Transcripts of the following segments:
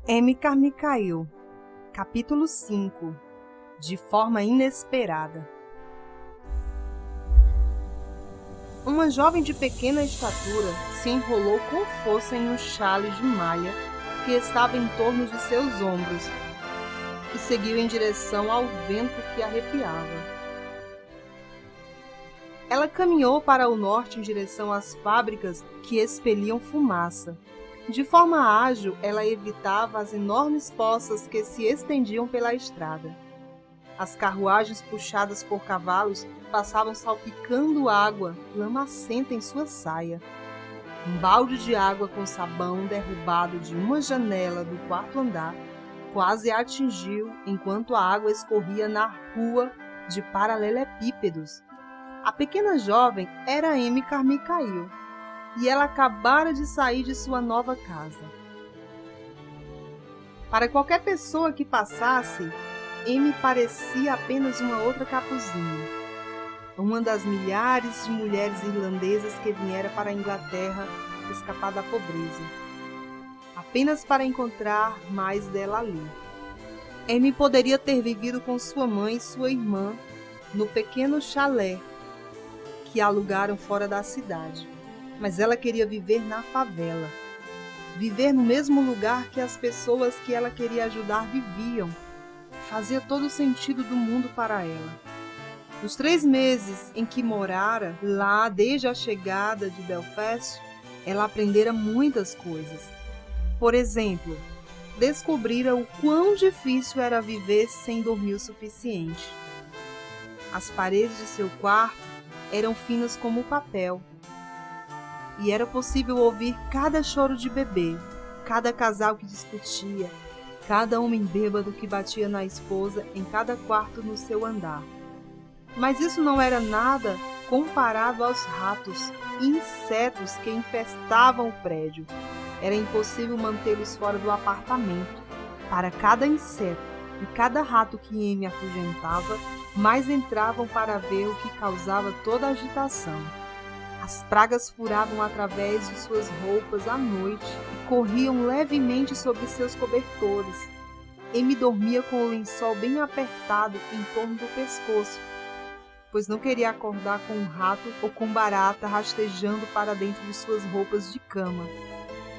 M. Carmichael, capítulo 5. De forma inesperada. Uma jovem de pequena estatura se enrolou com força em um xale de malha que estava em torno de seus ombros e seguiu em direção ao vento que arrepiava. Ela caminhou para o norte em direção às fábricas que expeliam fumaça. De forma ágil, ela evitava as enormes poças que se estendiam pela estrada. As carruagens puxadas por cavalos passavam salpicando água lamacenta em sua saia. Um balde de água com sabão derrubado de uma janela do quarto andar quase a atingiu enquanto a água escorria na rua de paralelepípedos. A pequena jovem era M. Carmichael, e ela acabara de sair de sua nova casa. Para qualquer pessoa que passasse, M parecia apenas uma outra capuzinha, uma das milhares de mulheres irlandesas que viera para a Inglaterra escapar da pobreza, apenas para encontrar mais dela ali. M poderia ter vivido com sua mãe e sua irmã no pequeno chalé que alugaram fora da cidade. Mas ela queria viver na favela, viver no mesmo lugar que as pessoas que ela queria ajudar viviam. Fazia todo o sentido do mundo para ela. Nos 3 meses em que morara lá desde a chegada de Belfast, ela aprendera muitas coisas. Por exemplo, descobrira o quão difícil era viver sem dormir o suficiente. As paredes de seu quarto eram finas como o papel, e era possível ouvir cada choro de bebê, cada casal que discutia, cada homem bêbado que batia na esposa em cada quarto no seu andar. Mas isso não era nada comparado aos ratos e insetos que infestavam o prédio. Era impossível mantê-los fora do apartamento. Para cada inseto e cada rato que M afugentava, mais entravam para ver o que causava toda a agitação. As pragas furavam através de suas roupas à noite e corriam levemente sobre seus cobertores. M dormia com o lençol bem apertado em torno do pescoço, pois não queria acordar com um rato ou com barata rastejando para dentro de suas roupas de cama.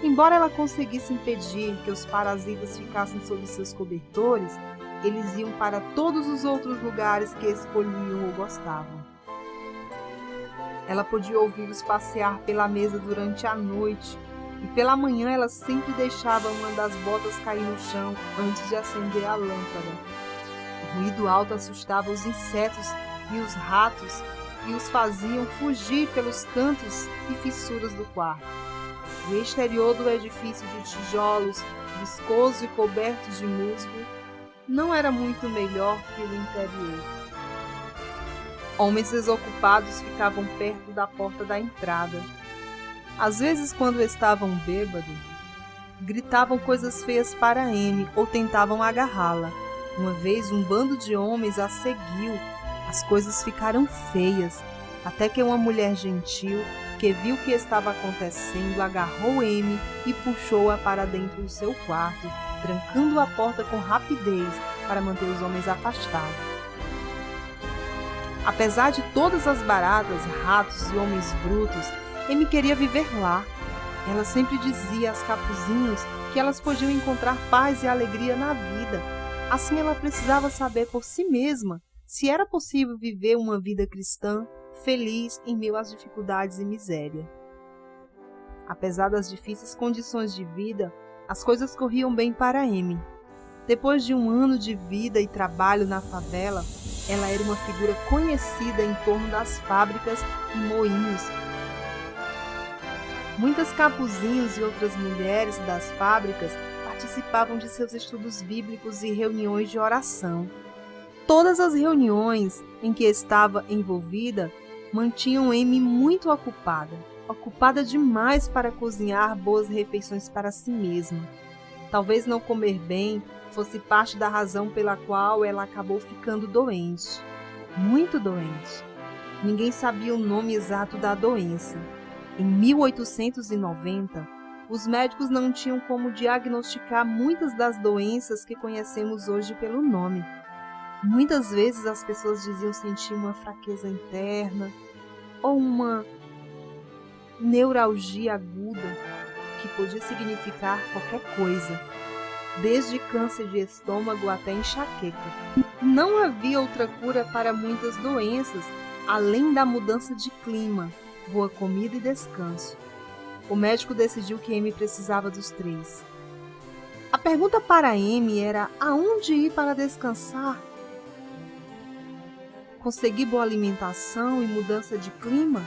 Embora ela conseguisse impedir que os parasitas ficassem sob seus cobertores, eles iam para todos os outros lugares que escolhiam ou gostavam. Ela podia ouvi-los passear pela mesa durante a noite, e pela manhã ela sempre deixava uma das botas cair no chão antes de acender a lâmpada. O ruído alto assustava os insetos e os ratos e os faziam fugir pelos cantos e fissuras do quarto. O exterior do edifício de tijolos, viscoso e coberto de musgo, não era muito melhor que o interior. Homens desocupados ficavam perto da porta da entrada. Às vezes, quando estavam bêbados, gritavam coisas feias para M ou tentavam agarrá-la. Uma vez, um bando de homens a seguiu. As coisas ficaram feias, até que uma mulher gentil, que viu o que estava acontecendo, agarrou M e puxou-a para dentro do seu quarto, trancando a porta com rapidez para manter os homens afastados. Apesar de todas as baratas, ratos e homens brutos, M queria viver lá. Ela sempre dizia às capuzinhos que elas podiam encontrar paz e alegria na vida. Assim ela precisava saber por si mesma se era possível viver uma vida cristã feliz em meio às dificuldades e miséria. Apesar das difíceis condições de vida, as coisas corriam bem para M. Depois de 1 ano de vida e trabalho na favela, ela era uma figura conhecida em torno das fábricas e moinhos. Muitas capuzinhos e outras mulheres das fábricas participavam de seus estudos bíblicos e reuniões de oração. Todas as reuniões em que estava envolvida mantinham M muito ocupada demais para cozinhar boas refeições para si mesma. Talvez não comer bem fosse parte da razão pela qual ela acabou ficando doente, muito doente. Ninguém sabia o nome exato da doença. Em 1890, os médicos não tinham como diagnosticar muitas das doenças que conhecemos hoje pelo nome. Muitas vezes as pessoas diziam sentir uma fraqueza interna ou uma neuralgia aguda, que podia significar qualquer coisa, desde câncer de estômago até enxaqueca. Não havia outra cura para muitas doenças, além da mudança de clima, boa comida e descanso. O médico decidiu que Amy precisava dos três. A pergunta para Amy era aonde ir para descansar? Conseguir boa alimentação e mudança de clima?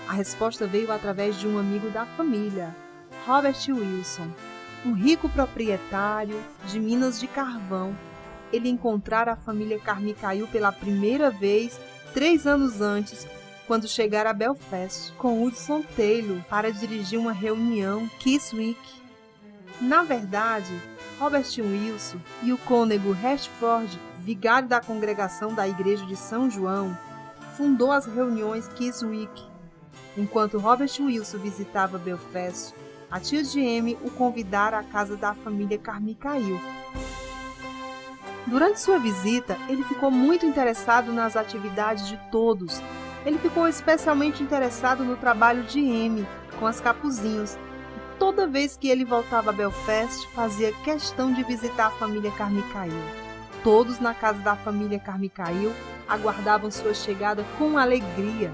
A resposta veio através de um amigo da família, Robert Wilson, um rico proprietário de minas de carvão. Ele encontrara a família Carmichael pela primeira vez 3 anos antes, quando chegara a Belfast com Hudson Taylor para dirigir uma reunião Kiss Week. Na verdade, Robert Wilson e o cônego Rashford, vigário da congregação da Igreja de São João, fundou as reuniões Kiss Week. Enquanto Robert Wilson visitava Belfast, a tia de Amy o convidara à casa da família Carmichael. Durante sua visita, ele ficou muito interessado nas atividades de todos. Ele ficou especialmente interessado no trabalho de Amy com as capuzinhos. Toda vez que ele voltava a Belfast, fazia questão de visitar a família Carmichael. Todos na casa da família Carmichael aguardavam sua chegada com alegria.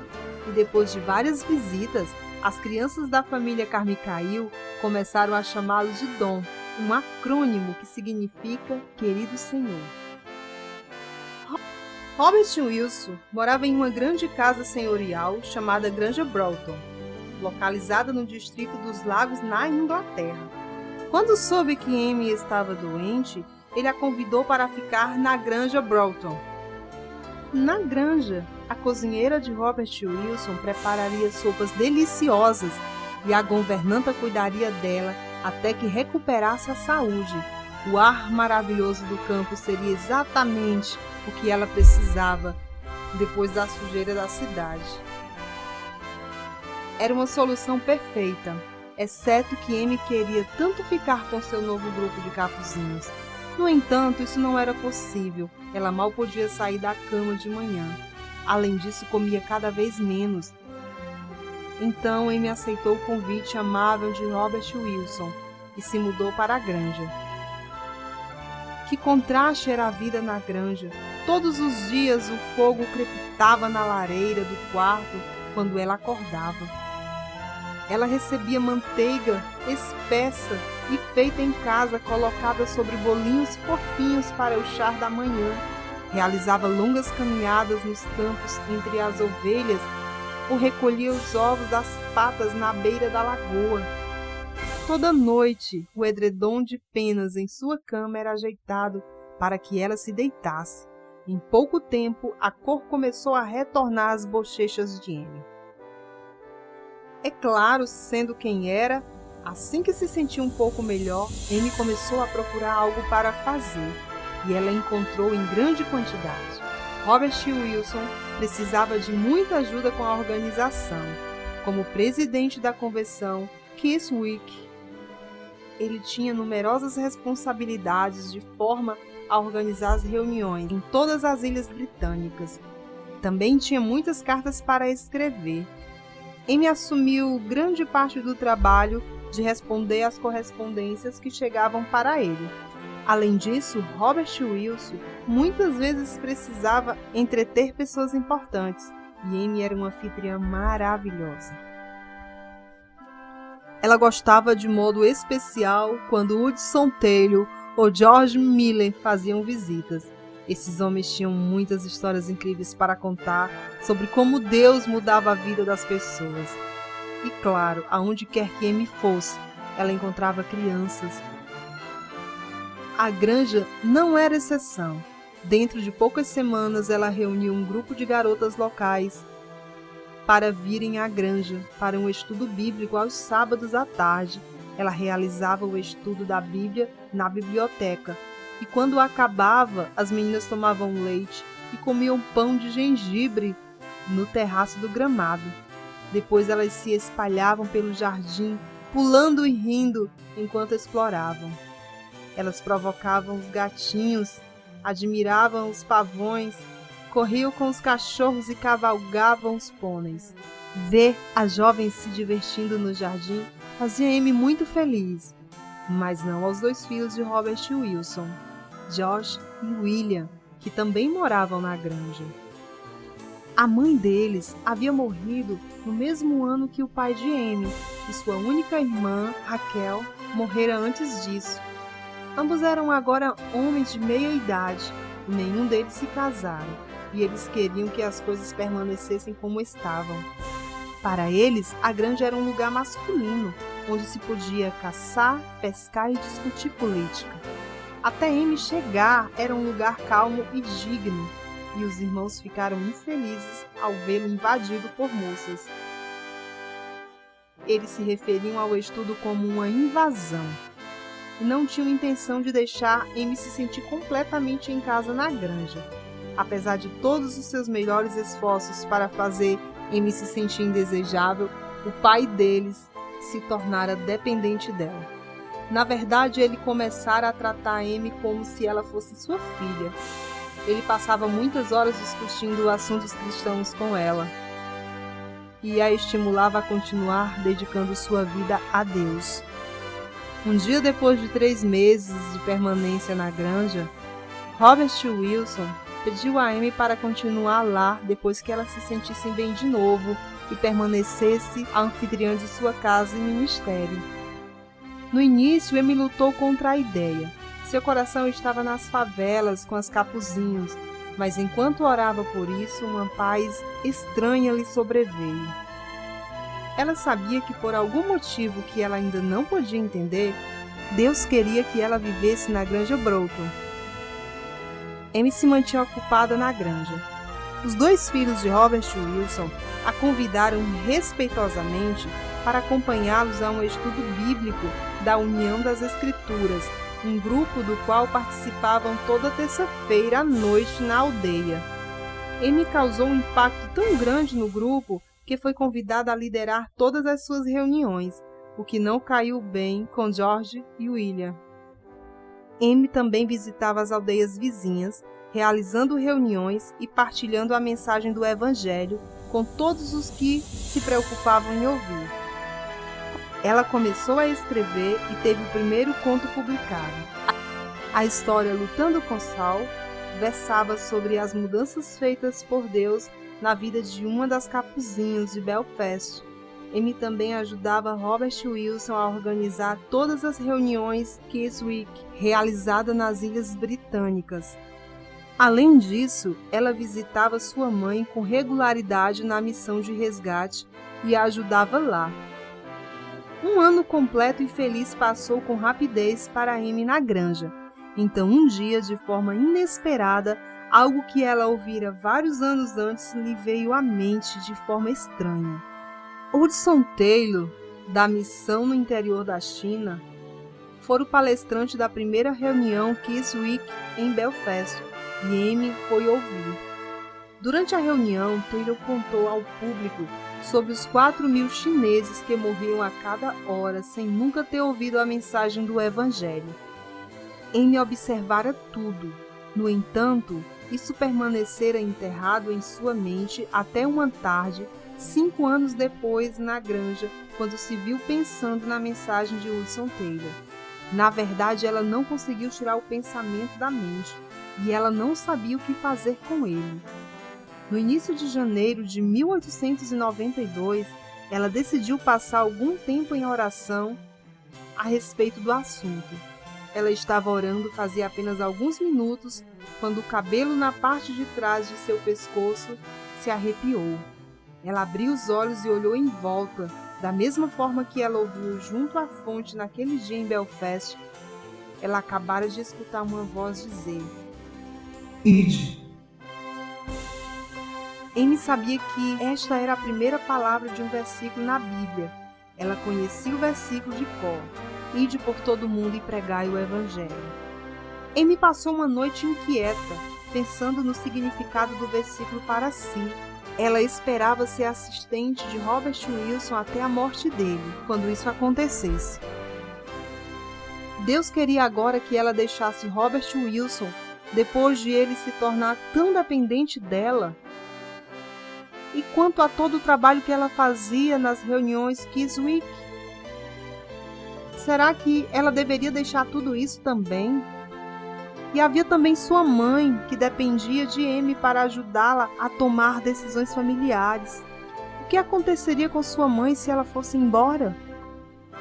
E depois de várias visitas, as crianças da família Carmichael começaram a chamá-lo de Dom, um acrônimo que significa Querido Senhor. Robert Wilson morava em uma grande casa senhorial chamada Granja Broughton, localizada no distrito dos Lagos, na Inglaterra. Quando soube que Amy estava doente, ele a convidou para ficar na Granja Broughton. Na granja, a cozinheira de Robert Wilson prepararia sopas deliciosas e a governanta cuidaria dela até que recuperasse a saúde. O ar maravilhoso do campo seria exatamente o que ela precisava depois da sujeira da cidade. Era uma solução perfeita, exceto que Amy queria tanto ficar com seu novo grupo de capuzinhos. No entanto, isso não era possível. Ela mal podia sair da cama de manhã. Além disso, comia cada vez menos. Então, Amy aceitou o convite amável de Robert Wilson e se mudou para a granja. Que contraste era a vida na granja! Todos os dias o fogo crepitava na lareira do quarto quando ela acordava. Ela recebia manteiga espessa e feita em casa, colocada sobre bolinhos fofinhos para o chá da manhã. Realizava longas caminhadas nos campos entre as ovelhas ou recolhia os ovos das patas na beira da lagoa. Toda noite, o edredom de penas em sua cama era ajeitado para que ela se deitasse. Em pouco tempo, a cor começou a retornar às bochechas de Amy. É claro, sendo quem era, assim que se sentiu um pouco melhor, Amy começou a procurar algo para fazer, e ela encontrou em grande quantidade. Robert Wilson precisava de muita ajuda com a organização. Como presidente da convenção Kiss Week, ele tinha numerosas responsabilidades de forma a organizar as reuniões em todas as ilhas britânicas. Também tinha muitas cartas para escrever. Amy assumiu grande parte do trabalho de responder às correspondências que chegavam para ele. Além disso, Robert Wilson muitas vezes precisava entreter pessoas importantes, e Amy era uma anfitriã maravilhosa. Ela gostava de modo especial quando Hudson Taylor ou George Miller faziam visitas. Esses homens tinham muitas histórias incríveis para contar sobre como Deus mudava a vida das pessoas. E claro, aonde quer que Amy fosse, ela encontrava crianças. A granja não era exceção. Dentro de poucas semanas, ela reuniu um grupo de garotas locais para virem à granja para um estudo bíblico aos sábados à tarde. Ela realizava o estudo da Bíblia na biblioteca. E quando acabava, as meninas tomavam leite e comiam pão de gengibre no terraço do gramado. Depois elas se espalhavam pelo jardim pulando e rindo enquanto exploravam. Elas provocavam os gatinhos, admiravam os pavões, corriam com os cachorros e cavalgavam os pôneis. Ver as jovens se divertindo no jardim fazia Amy muito feliz, mas não aos dois filhos de Robert Wilson, George e William, que também moravam na granja. A mãe deles havia morrido no mesmo ano que o pai de Amy, e sua única irmã, Raquel, morrera antes disso. Ambos eram agora homens de meia idade, e nenhum deles se casaram, e eles queriam que as coisas permanecessem como estavam. Para eles, a granja era um lugar masculino, onde se podia caçar, pescar e discutir política. Até Amy chegar, era um lugar calmo e digno, e os irmãos ficaram infelizes ao vê-lo invadido por moças. Eles se referiam ao estudo como uma invasão, e não tinham intenção de deixar Amy se sentir completamente em casa na granja. Apesar de todos os seus melhores esforços para fazer Amy se sentir indesejável, o pai deles se tornara dependente dela. Na verdade, ele começara a tratar Amy como se ela fosse sua filha. Ele passava muitas horas discutindo assuntos cristãos com ela e a estimulava a continuar dedicando sua vida a Deus. Um dia depois de 3 meses de permanência na granja, Robert Wilson pediu a Amy para continuar lá depois que elas se sentissem bem de novo e permanecesse a anfitriã de sua casa em ministério. No início, Amy lutou contra a ideia. Seu coração estava nas favelas com as capuzinhos, mas enquanto orava por isso, uma paz estranha lhe sobreveio. Ela sabia que por algum motivo que ela ainda não podia entender, Deus queria que ela vivesse na granja Broughton. Amy se mantinha ocupada na granja. Os 2 filhos de Robert Wilson a convidaram respeitosamente para acompanhá-los a um estudo bíblico da União das Escrituras, um grupo do qual participavam toda terça-feira à noite na aldeia. Amy causou um impacto tão grande no grupo que foi convidada a liderar todas as suas reuniões, o que não caiu bem com George e William. Amy também visitava as aldeias vizinhas, realizando reuniões e partilhando a mensagem do Evangelho com todos os que se preocupavam em ouvir. Ela começou a escrever e teve o primeiro conto publicado. A história Lutando com Saul versava sobre as mudanças feitas por Deus na vida de uma das capuzinhas de Belfast. Amy também ajudava Robert Wilson a organizar todas as reuniões Keswick realizadas nas Ilhas Britânicas. Além disso, ela visitava sua mãe com regularidade na missão de resgate e a ajudava lá. Um ano completo e feliz passou com rapidez para Amy na granja. Então, um dia, de forma inesperada, algo que ela ouvira vários anos antes lhe veio à mente de forma estranha. Hudson Taylor, da missão no interior da China, foi o palestrante da primeira reunião Keswick em Belfast, e Amy foi ouvir. Durante a reunião, Taylor contou ao público sobre os 4.000 chineses que morriam a cada hora sem nunca ter ouvido a mensagem do Evangelho. Amy observara tudo. No entanto, isso permanecera enterrado em sua mente até uma tarde, 5 anos depois, na granja, quando se viu pensando na mensagem de Hudson Taylor. Na verdade, ela não conseguiu tirar o pensamento da mente, e ela não sabia o que fazer com ele. No início de janeiro de 1892, ela decidiu passar algum tempo em oração a respeito do assunto. Ela estava orando fazia apenas alguns minutos quando o cabelo na parte de trás de seu pescoço se arrepiou. Ela abriu os olhos e olhou em volta, da mesma forma que ela ouviu junto à fonte naquele dia em Belfast. Ela acabara de escutar uma voz dizer: Ide. Amy sabia que esta era a primeira palavra de um versículo na Bíblia. Ela conhecia o versículo de cor: Ide por todo o mundo e pregai o Evangelho. Amy passou uma noite inquieta, pensando no significado do versículo para si. Ela esperava ser assistente de Robert Wilson até a morte dele, quando isso acontecesse. Deus queria agora que ela deixasse Robert Wilson depois de ele se tornar tão dependente dela. E quanto a todo o trabalho que ela fazia nas reuniões Kiswick, será que ela deveria deixar tudo isso também? E havia também sua mãe, que dependia de Amy para ajudá-la a tomar decisões familiares. O que aconteceria com sua mãe se ela fosse embora?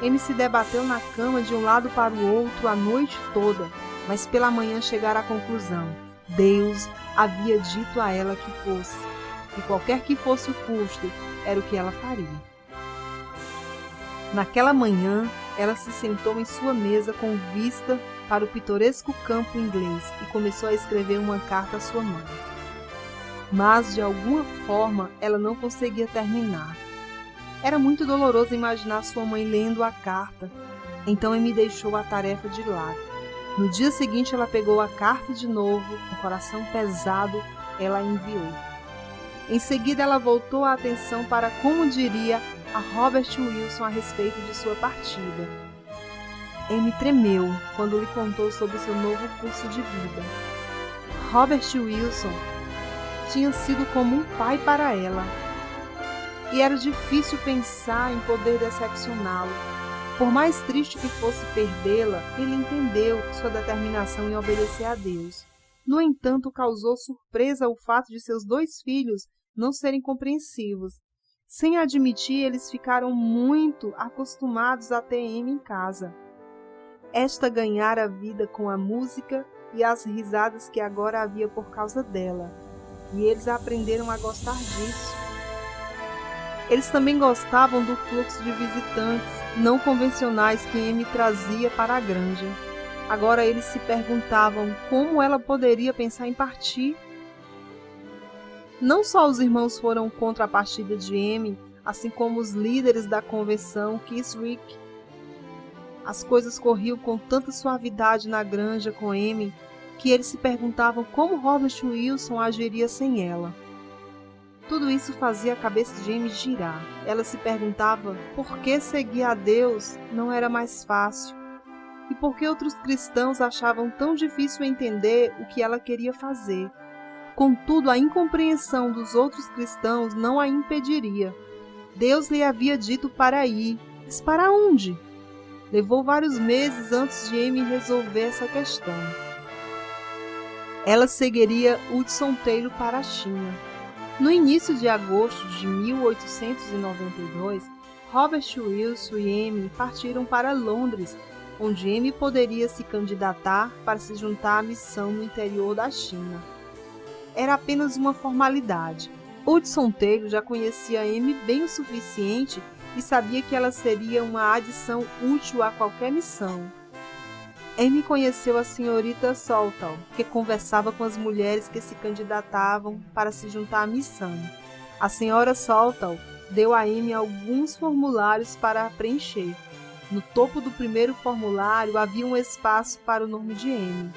Amy se debateu na cama de um lado para o outro a noite toda, mas pela manhã chegara à conclusão. Deus havia dito a ela que fosse, e qualquer que fosse o custo, era o que ela faria. Naquela manhã, ela se sentou em sua mesa com vista para o pitoresco campo inglês e começou a escrever uma carta à sua mãe. Mas, de alguma forma, ela não conseguia terminar. Era muito doloroso imaginar sua mãe lendo a carta, então Amy deixou a tarefa de lado. No dia seguinte, ela pegou a carta de novo, com o coração pesado, ela a enviou. Em seguida, ela voltou a atenção para como diria a Robert Wilson a respeito de sua partida. Amy tremeu quando lhe contou sobre seu novo curso de vida. Robert Wilson tinha sido como um pai para ela, e era difícil pensar em poder decepcioná-lo. Por mais triste que fosse perdê-la, ele entendeu sua determinação em obedecer a Deus. No entanto, causou surpresa o fato de seus 2 filhos não serem compreensivos. Sem admitir, eles ficaram muito acostumados a ter Amy em casa. Esta ganhara a vida com a música e as risadas que agora havia por causa dela, e eles aprenderam a gostar disso. Eles também gostavam do fluxo de visitantes não convencionais que Amy trazia para a granja. Agora eles se perguntavam como ela poderia pensar em partir. Não só os irmãos foram contra a partida de Amy, assim como os líderes da convenção Kiswick. As coisas corriam com tanta suavidade na granja com Amy que eles se perguntavam como Robert Wilson agiria sem ela. Tudo isso fazia a cabeça de Amy girar. Ela se perguntava por que seguir a Deus não era mais fácil e por que outros cristãos achavam tão difícil entender o que ela queria fazer. Contudo, a incompreensão dos outros cristãos não a impediria. Deus lhe havia dito para ir, mas para onde? Levou vários meses antes de Amy resolver essa questão. Ela seguiria Hudson Taylor para a China. No início de agosto de 1892, Robert Wilson e Amy partiram para Londres, onde Amy poderia se candidatar para se juntar à missão no interior da China. Era apenas uma formalidade. Hudson Taylor já conhecia Amy bem o suficiente e sabia que ela seria uma adição útil a qualquer missão. Amy conheceu a senhorita Saltal, que conversava com as mulheres que se candidatavam para se juntar à missão. A senhora Saltal deu a Amy alguns formulários para preencher. No topo do primeiro formulário havia um espaço para o nome de Amy.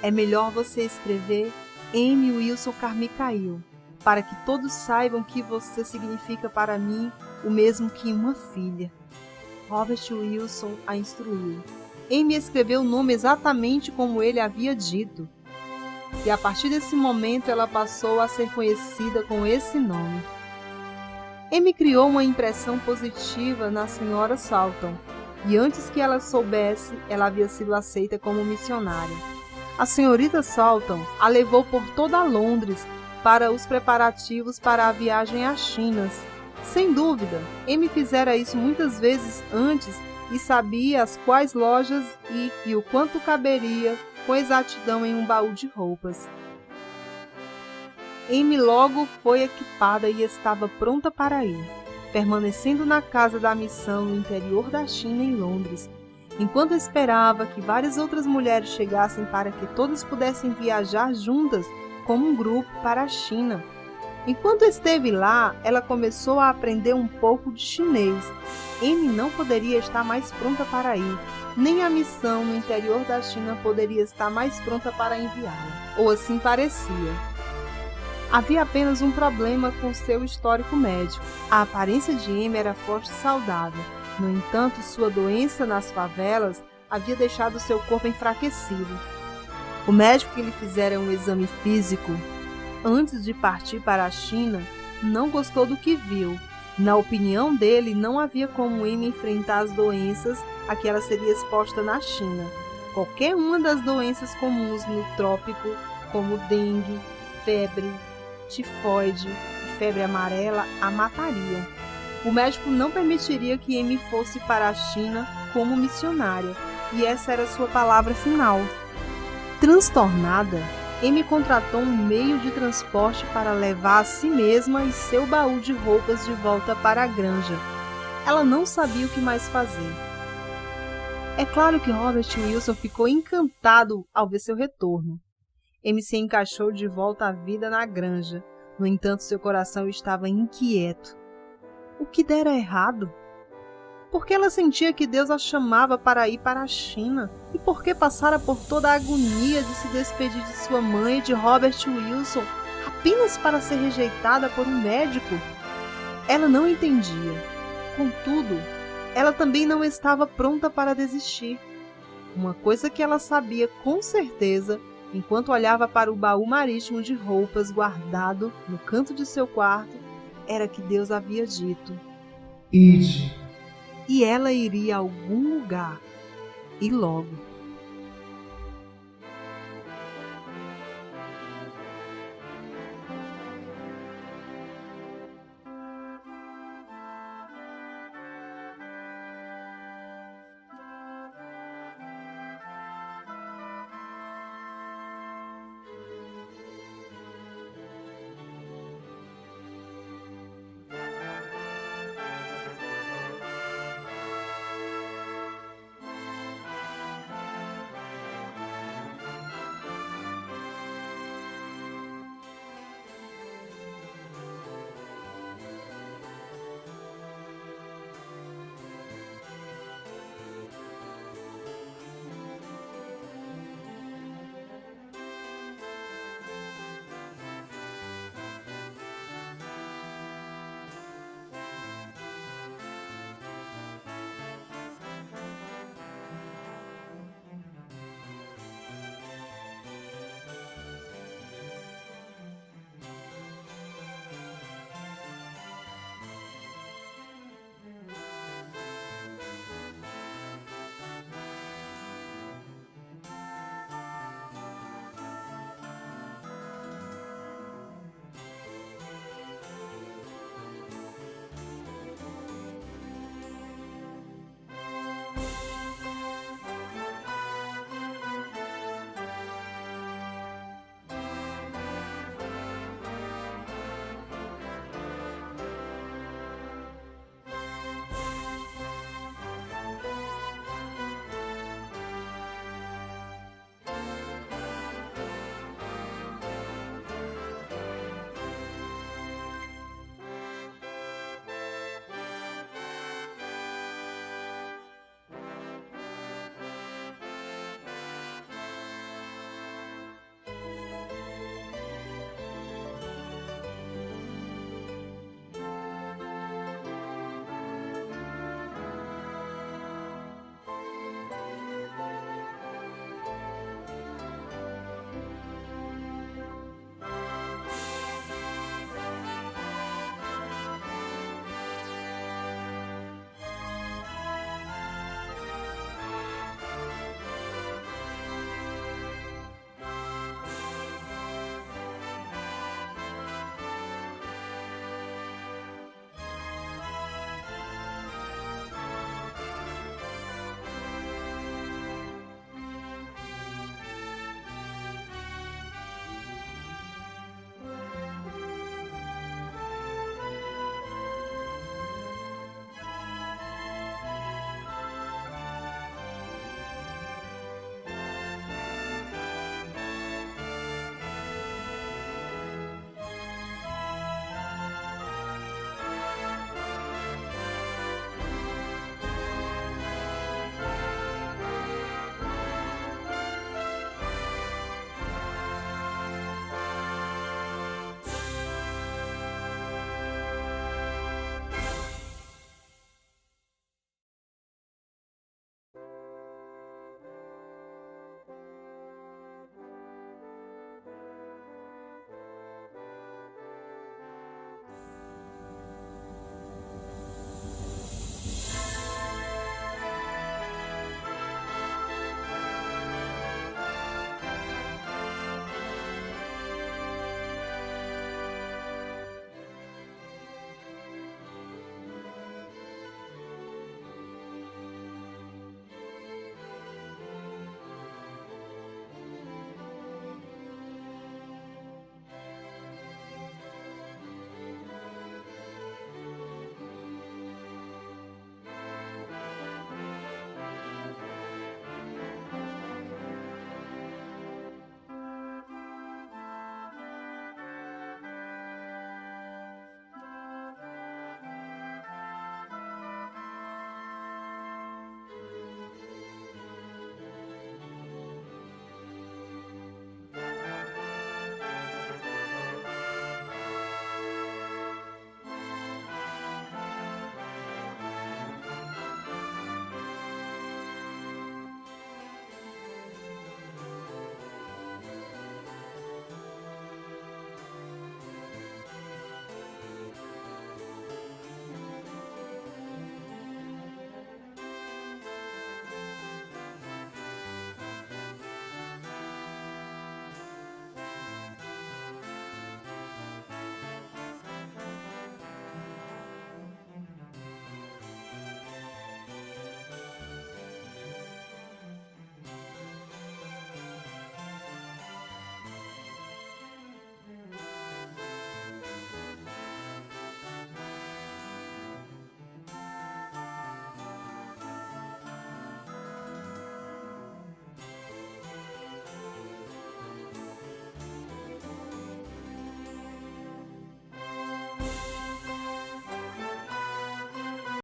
É melhor você escrever Amy Wilson Carmichael, para que todos saibam que você significa para mim o mesmo que uma filha. Robert Wilson a instruiu. Amy escreveu o nome exatamente como ele havia dito. E a partir desse momento ela passou a ser conhecida com esse nome. Amy criou uma impressão positiva na senhora Salton, e antes que ela soubesse, ela havia sido aceita como missionária. A senhorita Salton a levou por toda Londres para os preparativos para a viagem à China. Sem dúvida, Amy fizera isso muitas vezes antes e sabia as quais lojas e o quanto caberia com exatidão em um baú de roupas. Amy logo foi equipada e estava pronta para ir, permanecendo na casa da missão no interior da China, em Londres, enquanto esperava que várias outras mulheres chegassem para que todas pudessem viajar juntas como um grupo para a China. Enquanto esteve lá, ela começou a aprender um pouco de chinês. Amy não poderia estar mais pronta para ir, nem a missão no interior da China poderia estar mais pronta para enviá-la, ou assim parecia. Havia apenas um problema com seu histórico médico. A aparência de Amy era forte e saudável. No entanto, sua doença nas favelas havia deixado seu corpo enfraquecido. O médico que lhe fizera um exame físico antes de partir para a China não gostou do que viu. Na opinião dele, não havia como Amy enfrentar as doenças a que ela seria exposta na China. Qualquer uma das doenças comuns no trópico, como dengue, febre, tifoide e febre amarela, a matariam. O médico não permitiria que Amy fosse para a China como missionária, e essa era sua palavra final. Transtornada, Amy contratou um meio de transporte para levar a si mesma e seu baú de roupas de volta para a granja. Ela não sabia o que mais fazer. É claro que Robert Wilson ficou encantado ao ver seu retorno. Amy se encaixou de volta à vida na granja. No entanto, seu coração estava inquieto. O que dera errado? Por que ela sentia que Deus a chamava para ir para a China? E por que passara por toda a agonia de se despedir de sua mãe e de Robert Wilson apenas para ser rejeitada por um médico? Ela não entendia. Contudo, ela também não estava pronta para desistir. Uma coisa que ela sabia com certeza, enquanto olhava para o baú marítimo de roupas guardado no canto de seu quarto, era que Deus havia dito: Ide. E ela iria a algum lugar, e logo.